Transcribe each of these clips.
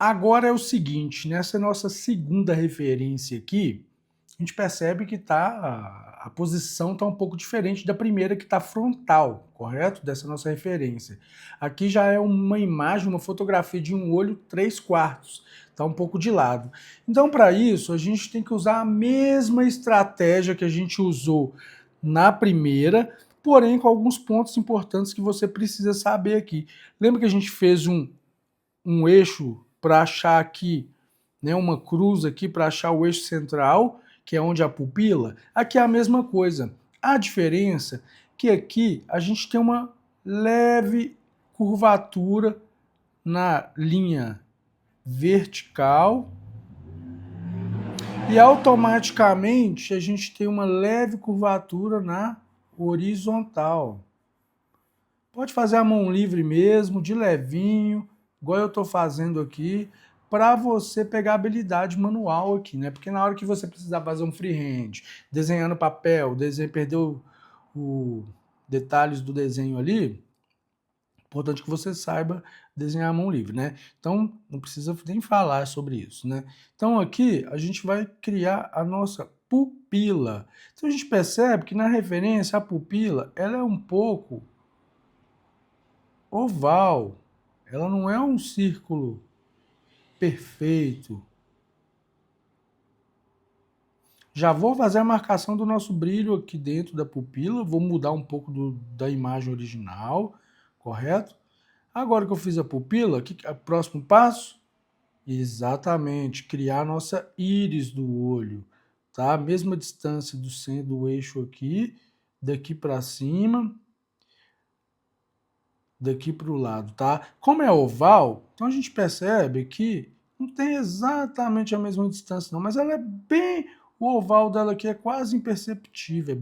Agora é o seguinte, nessa nossa segunda referência aqui, a gente percebe que a posição está um pouco diferente da primeira, que está frontal, correto? Dessa nossa referência. Aqui já é uma imagem, uma fotografia de um olho 3/4, está um pouco de lado. Então, para isso, a gente tem que usar a mesma estratégia que a gente usou na primeira, porém com alguns pontos importantes que você precisa saber aqui. Lembra que a gente fez um eixo para achar aqui, né, uma cruz aqui para achar o eixo central, que é onde a pupila? Aqui é a mesma coisa. A diferença é que aqui a gente tem uma leve curvatura na linha vertical e automaticamente a gente tem uma leve curvatura na horizontal. Pode fazer a mão livre mesmo, de levinho, igual eu estou fazendo aqui, para você pegar habilidade manual aqui, né? Porque na hora que você precisar fazer um freehand, desenhando papel, perdeu os detalhes do desenho ali, importante que você saiba desenhar a mão livre, né? Então, não precisa nem falar sobre isso, né? Então, aqui, a gente vai criar a nossa pupila. Então, a gente percebe que na referência, a pupila, ela é um pouco oval. Ela não é um círculo perfeito. Já vou fazer a marcação do nosso brilho aqui dentro da pupila, vou mudar um pouco da imagem original, correto? Agora que eu fiz a pupila, o próximo passo? Exatamente, criar a nossa íris do olho, tá? Mesma distância do centro do eixo aqui, daqui para cima, daqui para o lado, tá? Como é oval, então a gente percebe que não tem exatamente a mesma distância não, mas ela é bem... O oval dela aqui é quase imperceptível,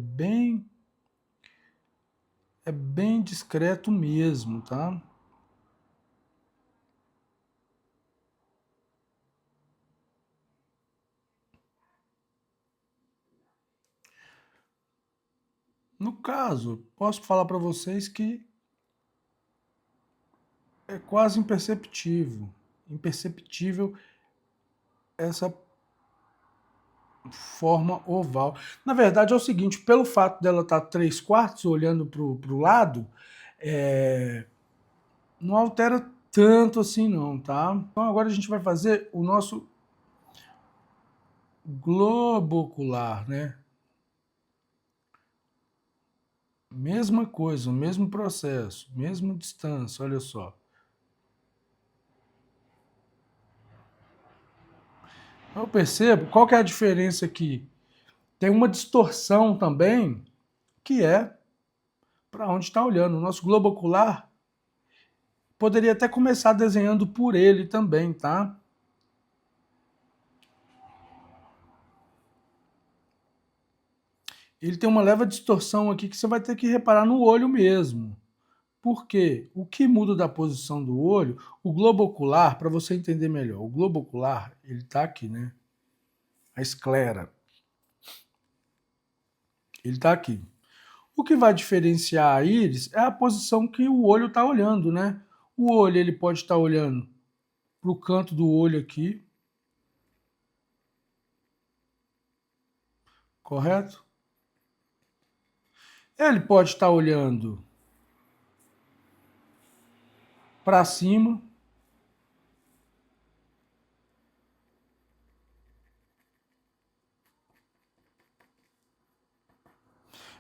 é bem discreto mesmo, tá? No caso, posso falar para vocês que é quase imperceptível essa forma oval. Na verdade é o seguinte, pelo fato dela estar 3/4 olhando para o lado, não altera tanto assim não, tá? Então agora a gente vai fazer o nosso globo ocular, né? Mesma coisa, o mesmo processo, mesma distância, olha só. Eu percebo, qual que é a diferença aqui? Tem uma distorção também, que é para onde está olhando. O nosso globo ocular poderia até começar desenhando por ele também, tá? Ele tem uma leve distorção aqui que você vai ter que reparar no olho mesmo. Por quê? O que muda da posição do olho, o globo ocular, para você entender melhor, o globo ocular, ele está aqui, né? A esclera, ele está aqui. O que vai diferenciar a íris é a posição que o olho está olhando, né? O olho ele pode estar olhando para o canto do olho aqui, correto? Ele pode estar olhando para cima,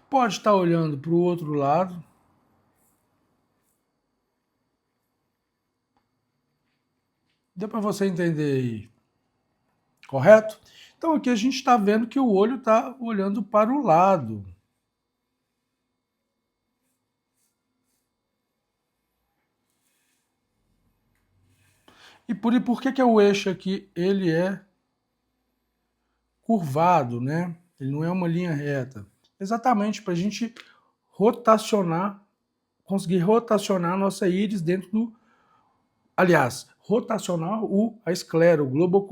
pode estar olhando para o outro lado. Deu para você entender aí, correto? Então aqui a gente está vendo que o olho está olhando para o lado. E por que o eixo aqui ele é curvado, né? Ele não é uma linha reta. Exatamente para a gente rotacionar, conseguir rotacionar a nossa íris dentro do... Aliás, rotacionar a esclera, o globo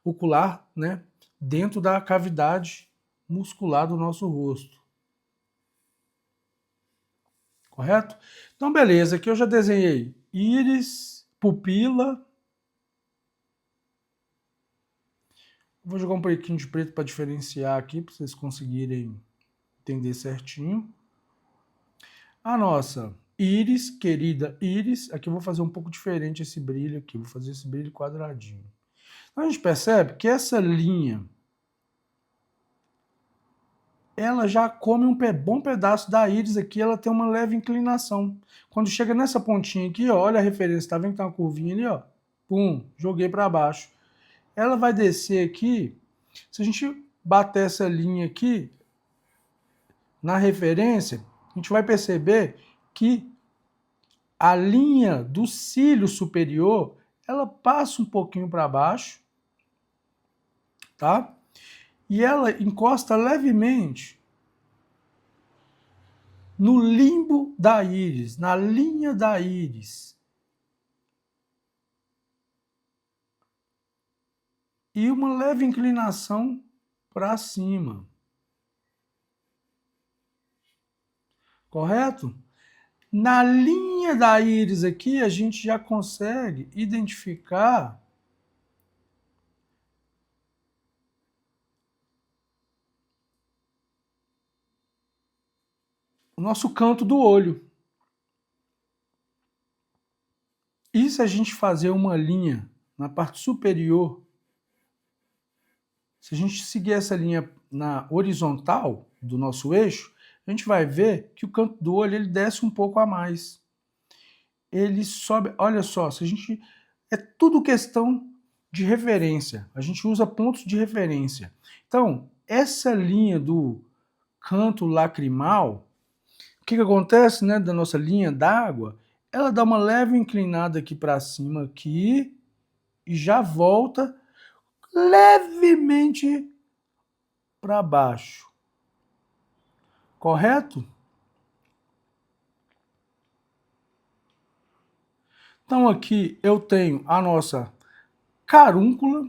ocular, né? Dentro da cavidade muscular do nosso rosto. Correto? Então, beleza. Aqui eu já desenhei íris, pupila, Vou jogar um pouquinho de preto para diferenciar aqui, para vocês conseguirem entender certinho. A nossa íris, querida íris, aqui eu vou fazer um pouco diferente esse brilho aqui, vou fazer esse brilho quadradinho. Então a gente percebe que essa linha, ela já come um bom pedaço da íris aqui, ela tem uma leve inclinação. Quando chega nessa pontinha aqui, ó, olha a referência, tá vendo que tem uma curvinha ali, ó? Pum, joguei para baixo. Ela vai descer aqui, se a gente bater essa linha aqui, na referência, a gente vai perceber que a linha do cílio superior, ela passa um pouquinho para baixo, tá? E ela encosta levemente no limbo da íris, na linha da íris. E uma leve inclinação para cima. Correto? Na linha da íris aqui, a gente já consegue identificar o nosso canto do olho. E se a gente fazer uma linha na parte superior, se a gente seguir essa linha na horizontal do nosso eixo, a gente vai ver que o canto do olho ele desce um pouco a mais. Ele sobe, olha só, se a gente é tudo questão de referência. A gente usa pontos de referência. Então, essa linha do canto lacrimal, o que acontece, né, da nossa linha d'água? Ela dá uma leve inclinada aqui para cima aqui e já volta levemente para baixo. Correto? Então aqui eu tenho a nossa carúncula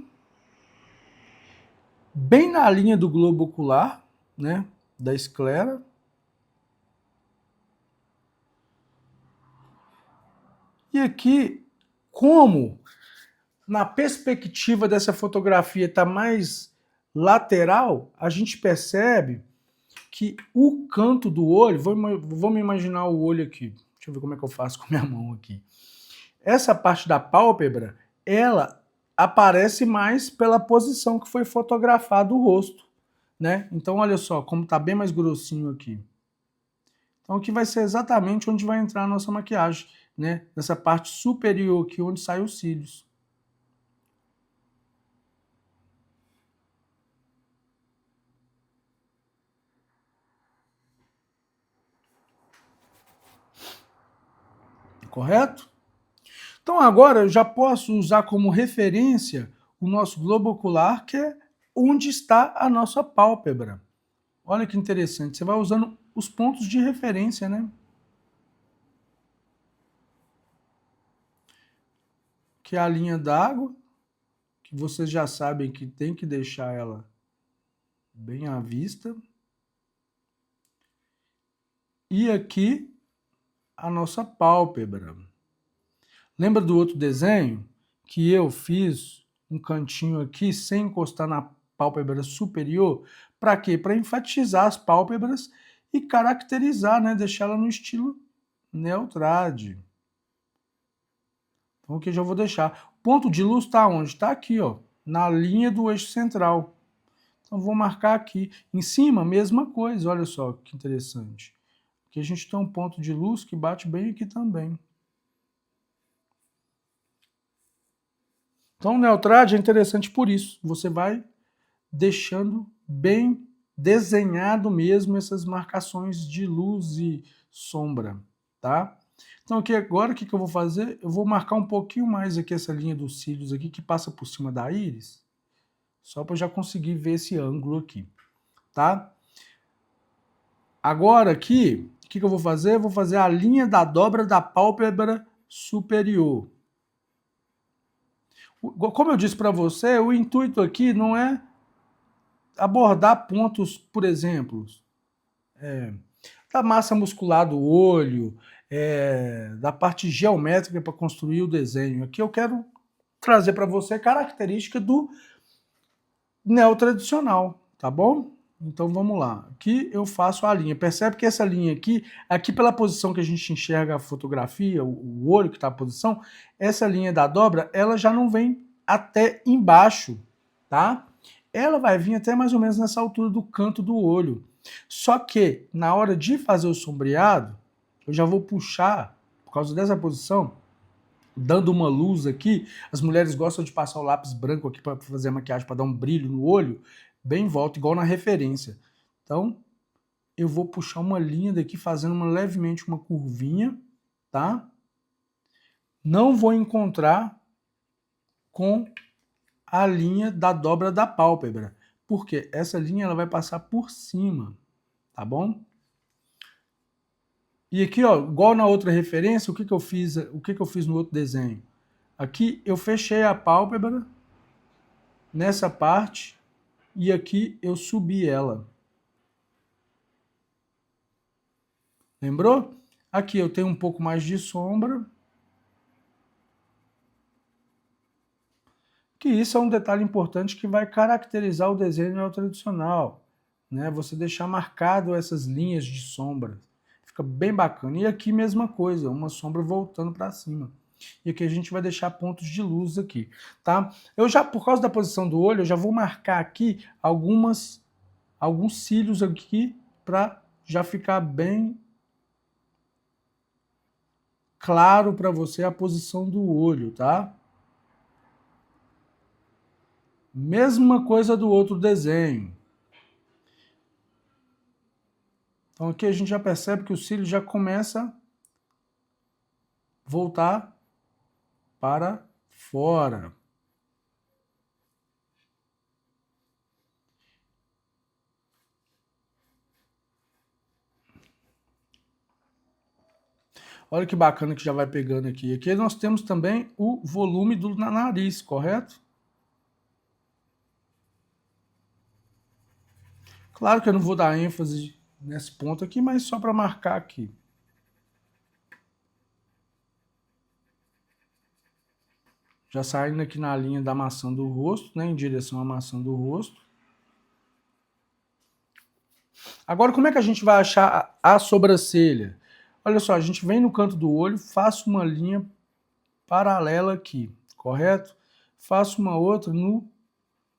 bem na linha do globo ocular, né, da esclera. E aqui, como na perspectiva dessa fotografia está mais lateral, a gente percebe que o canto do olho, vamos imaginar o olho aqui, deixa eu ver como é que eu faço com a minha mão aqui. Essa parte da pálpebra, ela aparece mais pela posição que foi fotografado o rosto, né? Então olha só como está bem mais grossinho aqui. Então aqui vai ser exatamente onde vai entrar a nossa maquiagem, né? Nessa parte superior aqui, onde saem os cílios. Correto? Então agora eu já posso usar como referência o nosso globo ocular, que é onde está a nossa pálpebra. Olha que interessante, você vai usando os pontos de referência, né? Que é a linha d'água, que vocês já sabem que tem que deixar ela bem à vista. E aqui a nossa pálpebra. Lembra do outro desenho que eu fiz um cantinho aqui sem encostar na pálpebra superior? Para quê? Para enfatizar as pálpebras e caracterizar, né? Deixar ela no estilo Neutrad. Então aqui eu já vou deixar. O ponto de luz está onde? Está aqui, ó, na linha do eixo central. Então vou marcar aqui. Em cima, mesma coisa, olha só que interessante. Aqui a gente tem um ponto de luz que bate bem aqui também. Então o Neutrad é interessante por isso. Você vai deixando bem desenhado mesmo essas marcações de luz e sombra, tá? Então aqui agora o que eu vou fazer? Eu vou marcar um pouquinho mais aqui essa linha dos cílios aqui que passa por cima da íris, só para eu já conseguir ver esse ângulo aqui, tá? Agora aqui, o que eu vou fazer? Eu vou fazer a linha da dobra da pálpebra superior. Como eu disse para você, o intuito aqui não é abordar pontos, por exemplo, da massa muscular do olho, da parte geométrica para construir o desenho. Aqui eu quero trazer para você a característica do neotradicional, tá bom? Então vamos lá. Aqui eu faço a linha. Percebe que essa linha aqui pela posição que a gente enxerga a fotografia, o olho que está a posição, essa linha da dobra, ela já não vem até embaixo, tá? Ela vai vir até mais ou menos nessa altura do canto do olho. Só que na hora de fazer o sombreado, eu já vou puxar, por causa dessa posição, dando uma luz aqui. As mulheres gostam de passar o lápis branco aqui para fazer a maquiagem, para dar um brilho no olho, bem em volta, igual na referência. Então, eu vou puxar uma linha daqui, fazendo levemente uma curvinha, tá? Não vou encontrar com a linha da dobra da pálpebra, porque essa linha ela vai passar por cima, tá bom? E aqui, ó, igual na outra referência, o que eu fiz no outro desenho? Aqui eu fechei a pálpebra nessa parte e aqui eu subi ela. Lembrou? Aqui eu tenho um pouco mais de sombra. Que isso é um detalhe importante que vai caracterizar o desenho tradicional, né? Você deixar marcado essas linhas de sombra. Fica bem bacana. E aqui mesma coisa, uma sombra voltando para cima. E aqui a gente vai deixar pontos de luz aqui, tá? Eu já, por causa da posição do olho, eu já vou marcar aqui alguns cílios aqui para já ficar bem claro para você a posição do olho, tá? Mesma coisa do outro desenho. Então aqui a gente já percebe que o cílio já começa a voltar para fora. Olha que bacana que já vai pegando aqui. Aqui nós temos também o volume do nariz, correto? Claro que eu não vou dar ênfase nesse ponto aqui, mas só para marcar aqui. Já saindo aqui na linha da maçã do rosto, né, em direção à maçã do rosto. Agora, como é que a gente vai achar a sobrancelha? Olha só, a gente vem no canto do olho, faço uma linha paralela aqui, correto? Faço uma outra no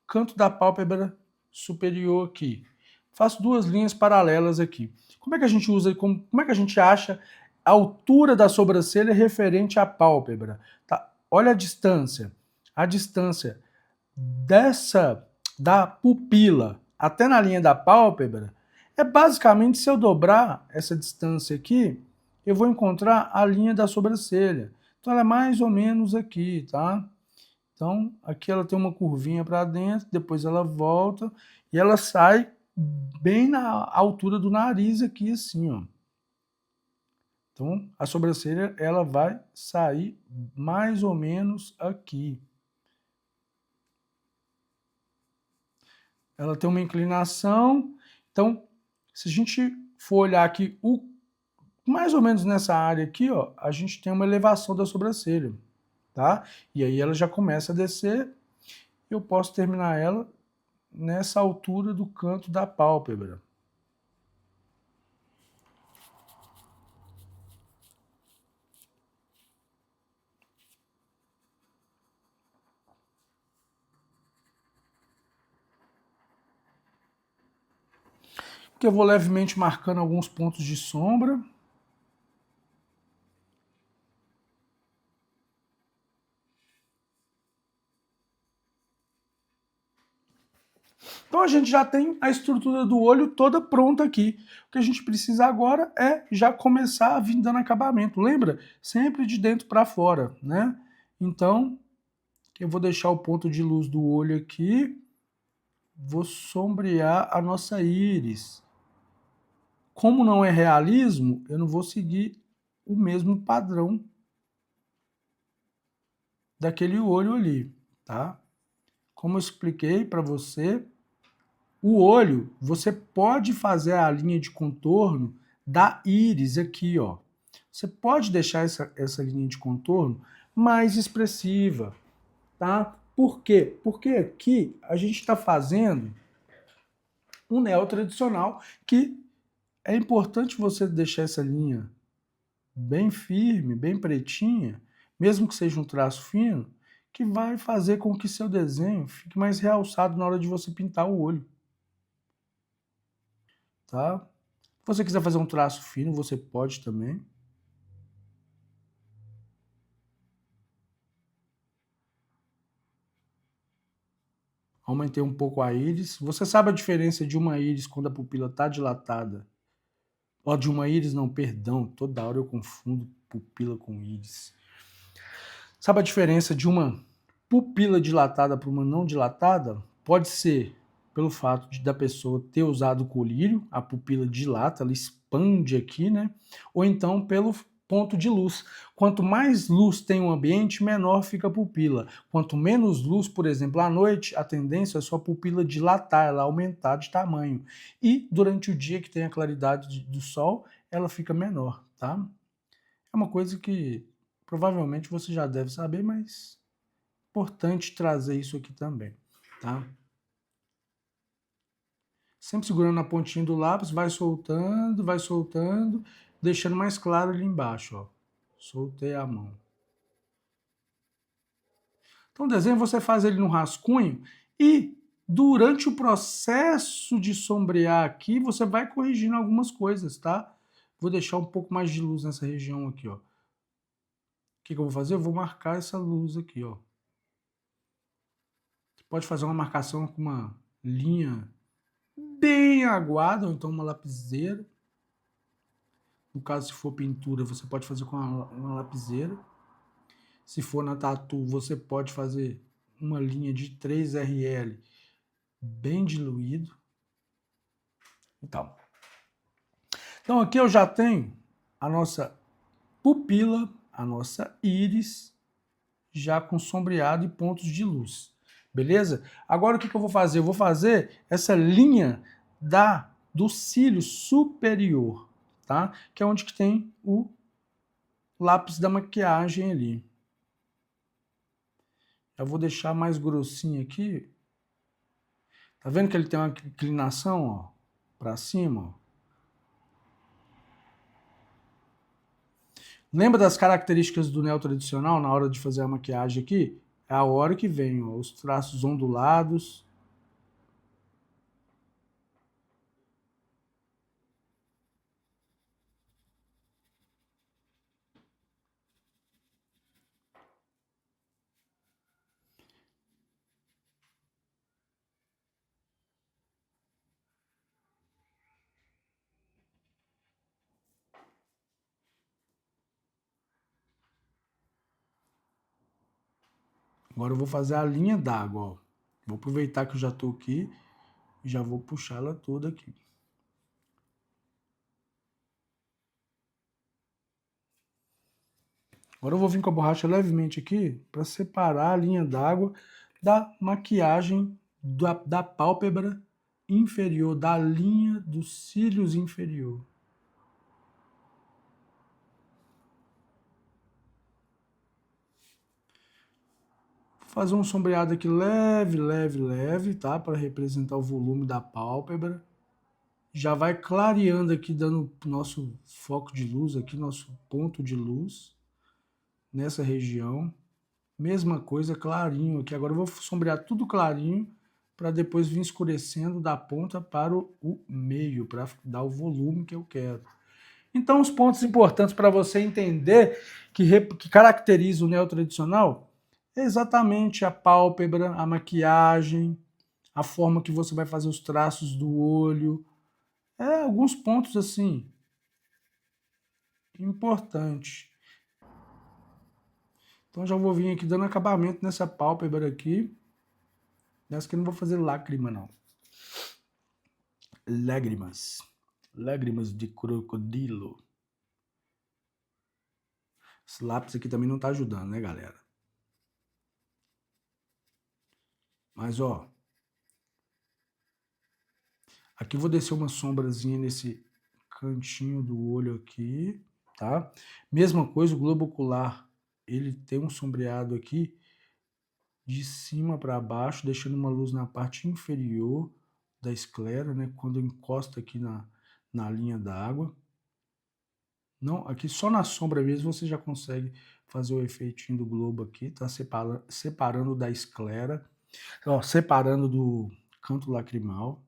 canto da pálpebra superior aqui. Faço duas linhas paralelas aqui. Como é que a gente usa, como é que a gente acha a altura da sobrancelha referente à pálpebra? Tá? Olha a distância. A distância da pupila até na linha da pálpebra é basicamente, se eu dobrar essa distância aqui, eu vou encontrar a linha da sobrancelha. Então ela é mais ou menos aqui, tá? Então aqui ela tem uma curvinha para dentro, depois ela volta e ela sai bem na altura do nariz aqui, assim, ó. Então a sobrancelha ela vai sair mais ou menos aqui. Ela tem uma inclinação, então se a gente for olhar aqui, mais ou menos nessa área aqui, ó, a gente tem uma elevação da sobrancelha, tá? E aí ela já começa a descer, eu posso terminar ela nessa altura do canto da pálpebra. Que eu vou levemente marcando alguns pontos de sombra. Então a gente já tem a estrutura do olho toda pronta aqui. O que a gente precisa agora é já começar a vir dando acabamento. Lembra? Sempre de dentro para fora, né? Então, eu vou deixar o ponto de luz do olho aqui. Vou sombrear a nossa íris. Como não é realismo, eu não vou seguir o mesmo padrão daquele olho ali, tá? Como eu expliquei para você, o olho, você pode fazer a linha de contorno da íris aqui, ó. Você pode deixar essa linha de contorno mais expressiva, tá? Por quê? Porque aqui a gente está fazendo um neo tradicional que é importante você deixar essa linha bem firme, bem pretinha, mesmo que seja um traço fino, que vai fazer com que seu desenho fique mais realçado na hora de você pintar o olho, tá? Se você quiser fazer um traço fino, você pode também. Aumentei um pouco a íris. Você sabe a diferença de uma íris quando a pupila está dilatada? Ó, de uma íris, não, perdão. Toda hora eu confundo pupila com íris. Sabe a diferença de uma pupila dilatada para uma não dilatada? Pode ser pelo fato da pessoa ter usado colírio, a pupila dilata, ela expande aqui, né? Ou então pelo ponto de luz. Quanto mais luz tem o ambiente, menor fica a pupila. Quanto menos luz, por exemplo, à noite, a tendência é a sua pupila dilatar, ela aumentar de tamanho. E durante o dia que tem a claridade do sol, ela fica menor, tá? É uma coisa que provavelmente você já deve saber, mas é importante trazer isso aqui também, tá? Sempre segurando na pontinha do lápis, vai soltando, deixando mais claro ali embaixo, ó. Soltei a mão. Então o desenho você faz ele no rascunho e durante o processo de sombrear aqui, você vai corrigindo algumas coisas, tá? Vou deixar um pouco mais de luz nessa região aqui, ó. O que eu vou fazer? Eu vou marcar essa luz aqui, ó. Você pode fazer uma marcação com uma linha bem aguada, ou então uma lapiseira. No caso, se for pintura, você pode fazer com uma lapiseira. Se for na tatu, você pode fazer uma linha de 3RL bem diluído. Então aqui eu já tenho a nossa pupila, a nossa íris, já com sombreado e pontos de luz. Beleza? Agora o que eu vou fazer? Eu vou fazer essa linha do cílio superior, tá? Que é onde que tem o lápis da maquiagem ali. Eu vou deixar mais grossinho aqui. Tá vendo que ele tem uma inclinação, ó, para cima, ó? Lembra das características do neo tradicional na hora de fazer a maquiagem aqui? É a hora que vem, ó, os traços ondulados. Agora eu vou fazer a linha d'água, ó. Vou aproveitar que eu já tô aqui e já vou puxar ela toda aqui. Agora eu vou vir com a borracha levemente aqui para separar a linha d'água da maquiagem da pálpebra inferior, da linha dos cílios inferior. Vou fazer um sombreado aqui leve, leve, leve, tá? Para representar o volume da pálpebra. Já vai clareando aqui, dando nosso foco de luz aqui, nosso ponto de luz nessa região. Mesma coisa, clarinho aqui. Agora eu vou sombrear tudo clarinho para depois vir escurecendo da ponta para o meio, para dar o volume que eu quero. Então, os pontos importantes para você entender que caracteriza o neo tradicional é exatamente a pálpebra, a maquiagem, a forma que você vai fazer os traços do olho. Alguns pontos assim importantes. Então já vou vir aqui dando acabamento nessa pálpebra aqui. Nessa que eu não vou fazer lágrima, não. Lágrimas. Lágrimas de crocodilo. Esse lápis aqui também não tá ajudando, né, galera? Mas, ó. Aqui eu vou descer uma sombrazinha nesse cantinho do olho aqui, tá? Mesma coisa, o globo ocular, ele tem um sombreado aqui de cima para baixo, deixando uma luz na parte inferior da esclera, né? Quando encosta aqui na linha d'água. Não, aqui só na sombra mesmo você já consegue fazer o efeitinho do globo aqui, tá? Separando da esclera, ó, separando do canto lacrimal.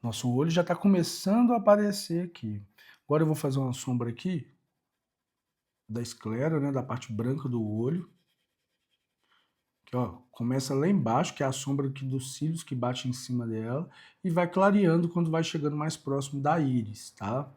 Nosso olho já está começando a aparecer aqui. Agora eu vou fazer uma sombra aqui da esclera, né, da parte branca do olho. Que, ó, começa lá embaixo, que é a sombra aqui dos cílios que bate em cima dela, e vai clareando quando vai chegando mais próximo da íris, tá?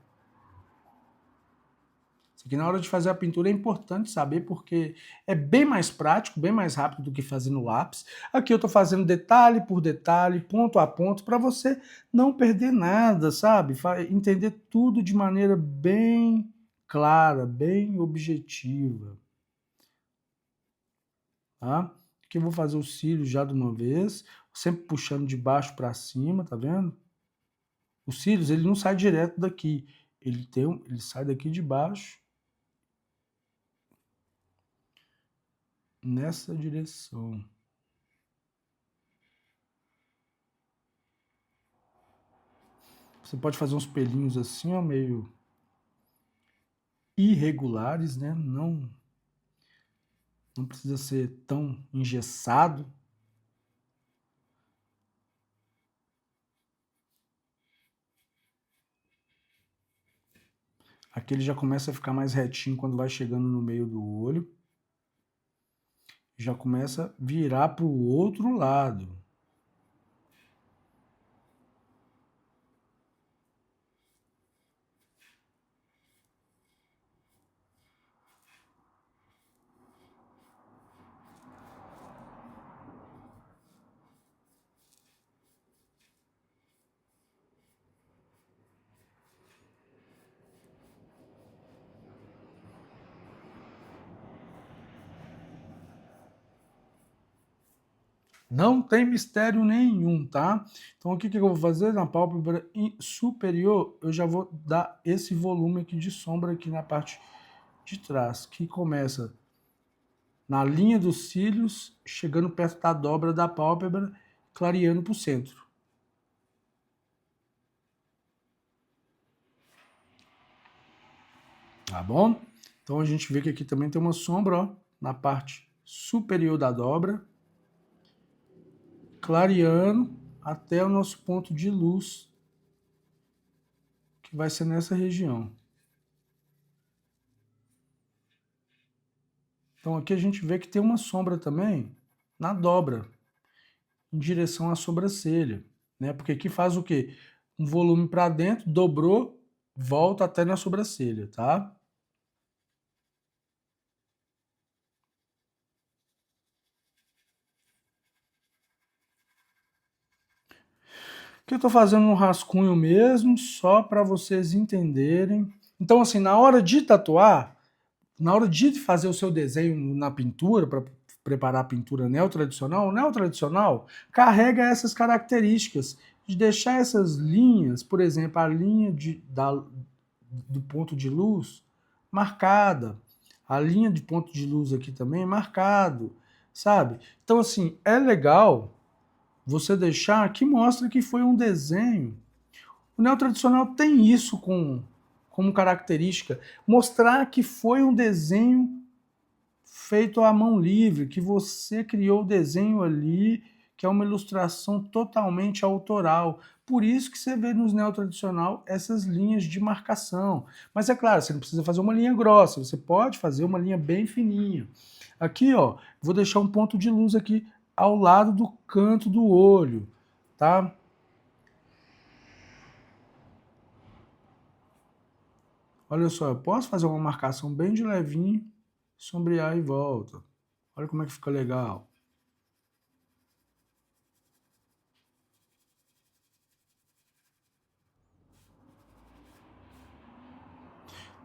Isso aqui na hora de fazer a pintura é importante saber, porque é bem mais prático, bem mais rápido do que fazer no lápis. Aqui eu estou fazendo detalhe por detalhe, ponto a ponto, para você não perder nada, sabe? Entender tudo de maneira bem clara, bem objetiva. Tá? Aqui eu vou fazer os cílios já de uma vez, sempre puxando de baixo para cima, tá vendo? Os cílios, ele não sai direto daqui, ele sai daqui de baixo, nessa direção. Você pode fazer uns pelinhos assim, ó, meio irregulares, né? Não precisa ser tão engessado. Aqui ele já começa a ficar mais retinho quando vai chegando no meio do olho. Já começa a virar para o outro lado. Não tem mistério nenhum, tá? Então o que eu vou fazer? Na pálpebra superior, eu já vou dar esse volume aqui de sombra aqui na parte de trás, que começa na linha dos cílios, chegando perto da dobra da pálpebra, clareando para o centro. Tá bom? Então a gente vê que aqui também tem uma sombra, ó, na parte superior da dobra, clareando até o nosso ponto de luz, que vai ser nessa região. Então aqui a gente vê que tem uma sombra também na dobra, em direção à sobrancelha, né? Porque aqui faz o quê? Um volume para dentro, dobrou, volta até na sobrancelha, tá? Aqui eu estou fazendo um rascunho mesmo, só para vocês entenderem. Então, assim, na hora de tatuar, na hora de fazer o seu desenho na pintura, para preparar a pintura neotradicional, o neotradicional carrega essas características de deixar essas linhas, por exemplo, a linha do ponto de luz marcada, a linha de ponto de luz aqui também marcado, sabe? Então, assim, é legal você deixar que mostra que foi um desenho. O neotradicional tem isso como característica, mostrar que foi um desenho feito à mão livre, que você criou o desenho ali, que é uma ilustração totalmente autoral. Por isso que você vê nos neotradicional essas linhas de marcação. Mas é claro, você não precisa fazer uma linha grossa, você pode fazer uma linha bem fininha. Aqui, ó, vou deixar um ponto de luz aqui ao lado do canto do olho, tá? Olha só, eu posso fazer uma marcação bem de levinho, sombrear e volta. Olha como é que fica legal.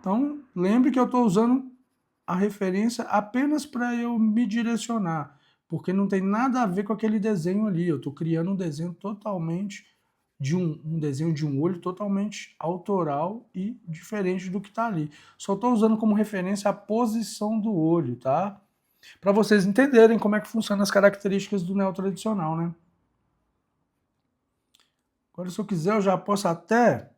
Então, lembre que eu estou usando a referência apenas para eu me direcionar, porque não tem nada a ver com aquele desenho ali. Eu estou criando um desenho totalmente de um desenho de um olho totalmente autoral e diferente do que está ali. Só estou usando como referência a posição do olho, tá? Para vocês entenderem como é que funcionam as características do neotradicional, né? Agora, se eu quiser, eu já posso até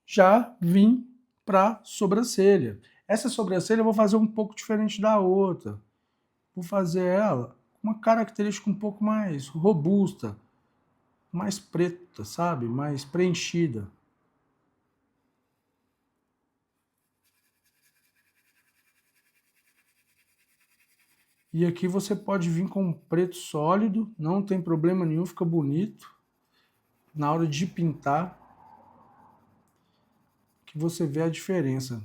já vir para sobrancelha. Essa sobrancelha eu vou fazer um pouco diferente da outra. Vou fazer ela com uma característica um pouco mais robusta, mais preta, sabe? Mais preenchida. E aqui você pode vir com um preto sólido, não tem problema nenhum, fica bonito. Na hora de pintar, que você vê a diferença.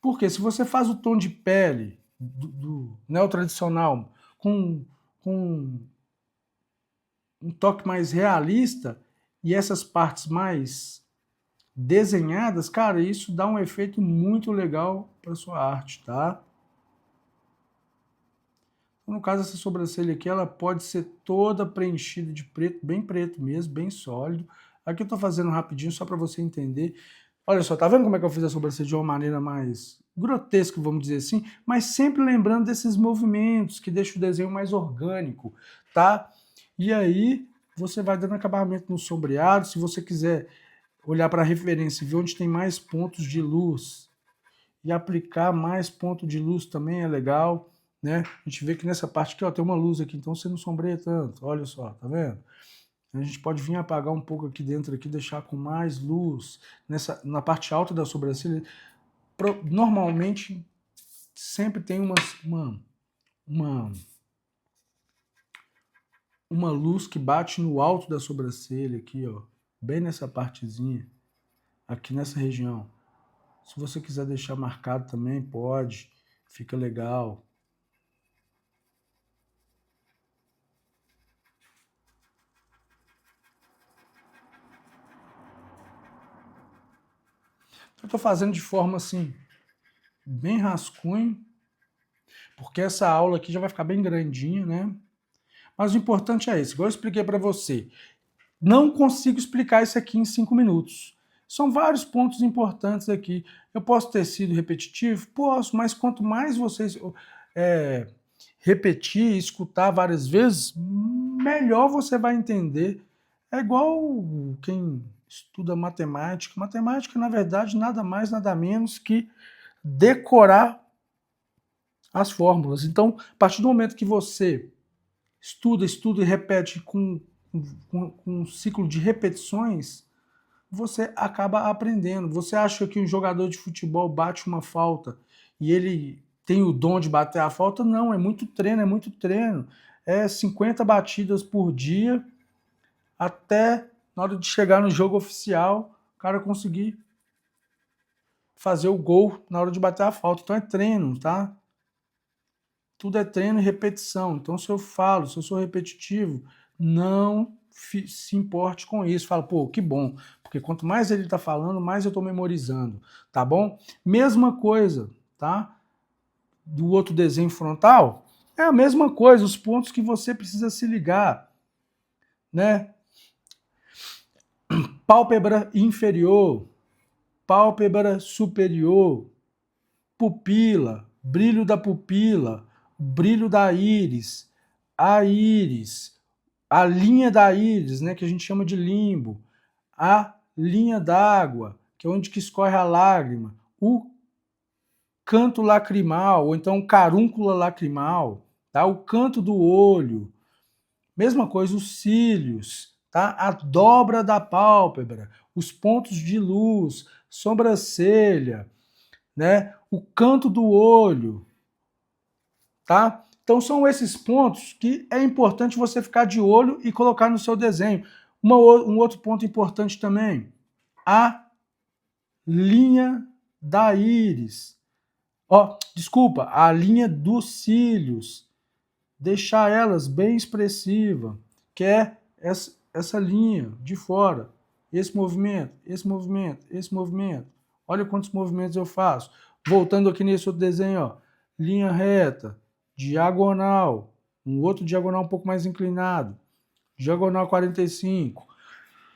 Porque se você faz o tom de pele do neotradicional com um toque mais realista e essas partes mais desenhadas, cara, isso dá um efeito muito legal para sua arte, tá? No caso, essa sobrancelha aqui, ela pode ser toda preenchida de preto, bem preto mesmo, bem sólido. Aqui eu tô fazendo rapidinho só para você entender. Olha só, tá vendo como é que eu fiz a sobrancelha de uma maneira mais grotesca, vamos dizer assim? Mas sempre lembrando desses movimentos que deixam o desenho mais orgânico, tá? E aí, você vai dando acabamento no sombreado. Se você quiser olhar para a referência e ver onde tem mais pontos de luz e aplicar mais ponto de luz também é legal, né? A gente vê que nessa parte aqui, ó, tem uma luz aqui, então você não sombreia tanto, olha só, tá vendo? A gente pode vir apagar um pouco aqui dentro, aqui, deixar com mais luz. Na parte alta da sobrancelha, normalmente sempre tem uma luz que bate no alto da sobrancelha aqui, ó, bem nessa partezinha, aqui nessa região. Se você quiser deixar marcado também, pode, fica legal. Eu estou fazendo de forma assim, bem rascunho, porque essa aula aqui já vai ficar bem grandinha, né? Mas o importante é esse, igual eu expliquei para você. Não consigo explicar isso aqui em 5 minutos. São vários pontos importantes aqui. Eu posso ter sido repetitivo? Posso, mas quanto mais vocês repetir, escutar várias vezes, melhor você vai entender. É igual quem estuda matemática. Matemática, na verdade, nada mais, nada menos que decorar as fórmulas. Então, a partir do momento que você estuda e repete com um ciclo de repetições, você acaba aprendendo. Você acha que um jogador de futebol bate uma falta e ele tem o dom de bater a falta? Não, é muito treino, é muito treino. É 50 batidas por dia até na hora de chegar no jogo oficial, o cara conseguir fazer o gol na hora de bater a falta. Então é treino, tá? Tudo é treino e repetição. Então, se eu sou repetitivo, não se importe com isso. Fala, pô, que bom, porque quanto mais ele está falando, mais eu estou memorizando, tá bom? Mesma coisa, tá? Do outro desenho frontal, é a mesma coisa, os pontos que você precisa se ligar, né? Pálpebra inferior, pálpebra superior, pupila, brilho da pupila, brilho da íris, a linha da íris, né, que a gente chama de limbo, a linha d'água, que é onde que escorre a lágrima, o canto lacrimal, ou então carúncula lacrimal, tá? O canto do olho, mesma coisa, os cílios, tá? A dobra da pálpebra, os pontos de luz, sobrancelha, né? O canto do olho, tá? Então são esses pontos que é importante você ficar de olho e colocar no seu desenho. Um outro ponto importante também, a linha da íris. Ó, desculpa, a linha dos cílios. Deixar elas bem expressiva, que é essa linha de fora. Esse movimento, esse movimento, esse movimento. Olha quantos movimentos eu faço. Voltando aqui nesse outro desenho, ó, linha reta, diagonal, um outro diagonal um pouco mais inclinado, diagonal 45.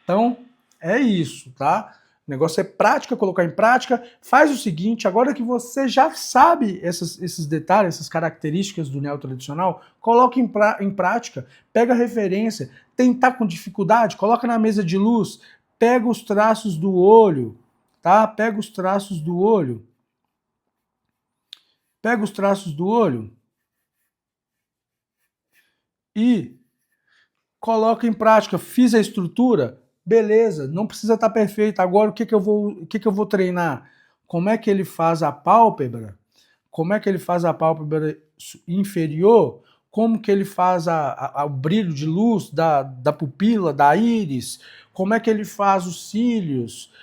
Então, é isso, tá? O negócio é prática, colocar em prática. Faz o seguinte, agora que você já sabe esses detalhes, essas características do neotradicional, coloque em prática, pega a referência. Tentar com dificuldade, coloca na mesa de luz, pega os traços do olho, tá? Pega os traços do olho. Pega os traços do olho e coloca em prática. Fiz a estrutura, beleza, não precisa estar perfeito. Agora o que eu vou treinar? Como é que ele faz a pálpebra? Como é que ele faz a pálpebra inferior? Como que ele faz o brilho de luz da pupila, da íris? Como é que ele faz os cílios?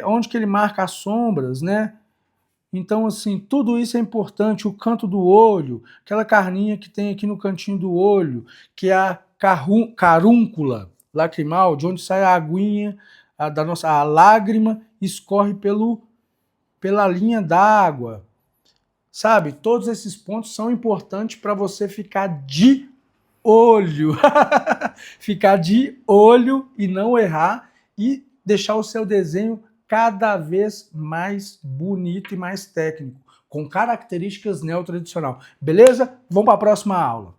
Onde que ele marca as sombras, né? Então, assim, tudo isso é importante. O canto do olho, aquela carninha que tem aqui no cantinho do olho, que é a carúncula lacrimal, de onde sai a aguinha a lágrima, escorre pela linha d'água. Sabe? Todos esses pontos são importantes para você ficar de olho. Ficar de olho e não errar e deixar o seu desenho cada vez mais bonito e mais técnico, com características neotradicional. Beleza? Vamos para a próxima aula.